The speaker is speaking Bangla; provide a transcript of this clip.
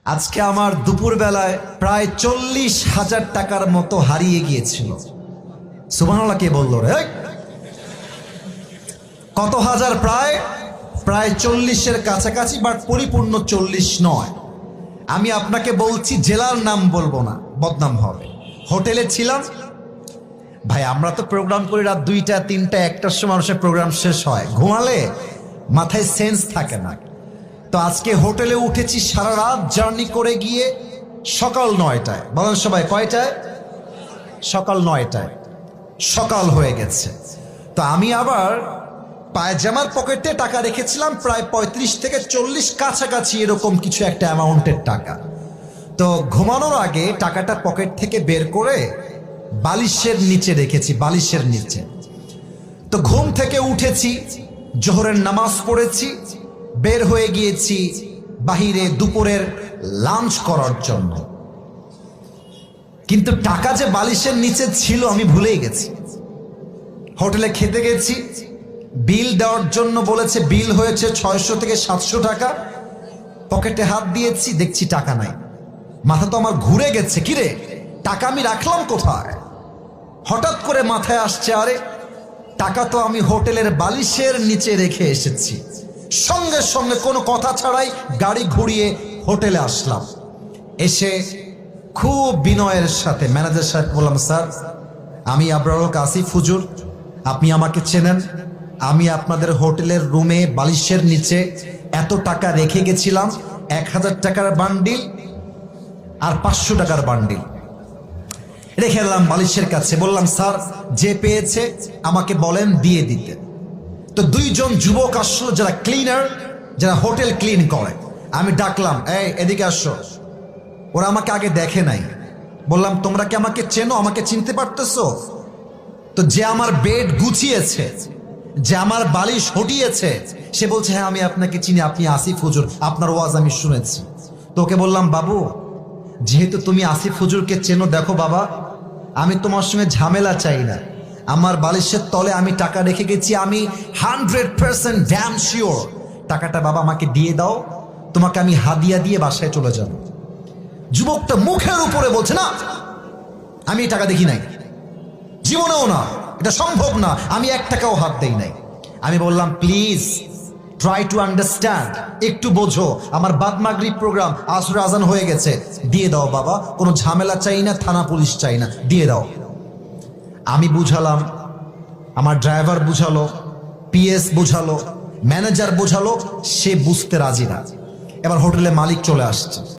আজকে আমার দুপুর বেলায় প্রায় 40,000 টাকার মতো হারিয়ে গিয়েছিল। সুবহানাল্লাহ কে বলল রে? কত হাজার? প্রায় 40-এর কাছাকাছি, বাট পরিপূর্ণ 40 নয়। আমি আপনাকে বলছি, জেলার নাম বলবো না, বদনাম হবে। হোটেলে ছিলাম ভাই, আমরা তো প্রোগ্রাম করি রাত 2টা 3টা 1টার সময় মানুষের প্রোগ্রাম শেষ হয়, ঘুমালে মাথায় সেন্স থাকে না। তো আজকে হোটেলে উঠেছি, সারা রাত জার্নি করে গিয়ে সকাল 9টায়। বলেন সবাই কয়টায়? সকাল 9টায়। সকাল হয়ে গেছে। তো আমি আবার পায়জামার পকেটে টাকা রেখেছিলাম প্রায় 35 থেকে 40 কাছাকাছি, এরকম কিছু একটা অ্যামাউন্টের টাকা। তো ঘুমানোর আগে টাকাটা পকেট থেকে বের করে বালিশের নিচে রেখেছি, বালিশের নিচে। তো ঘুম থেকে উঠেছি, জোহরের নামাজ পড়েছি, বের হয়ে গিয়েছি বাহিরে দুপুরের লাঞ্চ করার জন্য। কিন্তু টাকা যে বালিশের নিচে ছিল আমি ভুলেই গেছি। হোটেলে খেতে গেছি, বিল দেওয়ার জন্য বলেছে, বিল হয়েছে 600 থেকে 700 টাকা। পকেটে হাত দিয়েছি, দেখছি টাকা নাই। মাথা তো আমার ঘুরে গেছে, কিরে টাকা আমি রাখলাম কোথায়? হঠাৎ করে মাথায় আসছে, আরে টাকা তো আমি হোটেলের বালিশের নিচে রেখে এসেছি। সঙ্গে সঙ্গে কোনো কথা ছাড়াই গাড়ি ঘুরিয়ে হোটেলে আসলাম। এসে খুব বিনয়ের সাথে ম্যানেজার সাহেব বললাম, স্যার আমি আবরারুল হক আসিফ হুজুর, আপনি আমাকে চেনেন। আমি আপনাদের হোটেলের রুমে বালিশের নিচে এত টাকা রেখে গেছিলাম, 1000 টাকার বান্ডিল আর 500 টাকার বান্ডিল রেখে এলাম বালিশের কাছে। বললাম, স্যার যে পেয়েছে আমাকে বলেন দিয়ে দিতে। তো 2জন যুবক আসলো, যারা ক্লিনার, যারা হোটেল ক্লিন করে। আমি ডাকলাম, এই এদিকে আসো। ওরা আমাকে আগে দেখে নাই। বললাম, তোমরা কি আমাকে চেনো? আমাকে চিনতে পারতেছো? তো যে আমার বেড গুছিয়েছে, যে আমার বালিশ হটিয়েছে, সে বলছে, হ্যাঁ আমি আপনাকে চিনি, আপনি আসিফ হুজুর, আপনার ওয়াজ আমি শুনেছি। তো ওকে বললাম, বাবু যেহেতু তুমি আসিফ হুজুরকে চেনো, দেখো বাবা আমি তোমার সঙ্গে ঝামেলা চাই না। আমার বালিশের তলে আমি টাকা রেখে গেছি, আমি 100% ড্যাম শিওর টাকাটা বাবা আমাকে দিয়ে দাও, তোমাকে আমি হাদিয়া দিয়ে বাসায় চলে যাব। যুবকটা মুখের উপরে বলছে, না আমি টাকা দেখি নাই, জীবনেও না, এটা সম্ভব না, আমি 1 টাকাও হাত দেই নাই। আমি বললাম, প্লিজ ট্রাই টু আন্ডারস্ট্যান্ড, একটু বোঝো, আমার বাদ মাগরিব প্রোগ্রাম, আসর আজান হয়ে গেছে, দিয়ে দাও বাবা, কোনো ঝামেলা চাই না, থানা পুলিশ চাই না, দিয়ে দাও। আমি বুঝালাম, আমার ড্রাইভার বুঝালো, পিএস বুঝালো, ম্যানেজার বুঝালো, সে বুঝতে রাজি না। এবার হোটেলে মালিক চলে আসছে।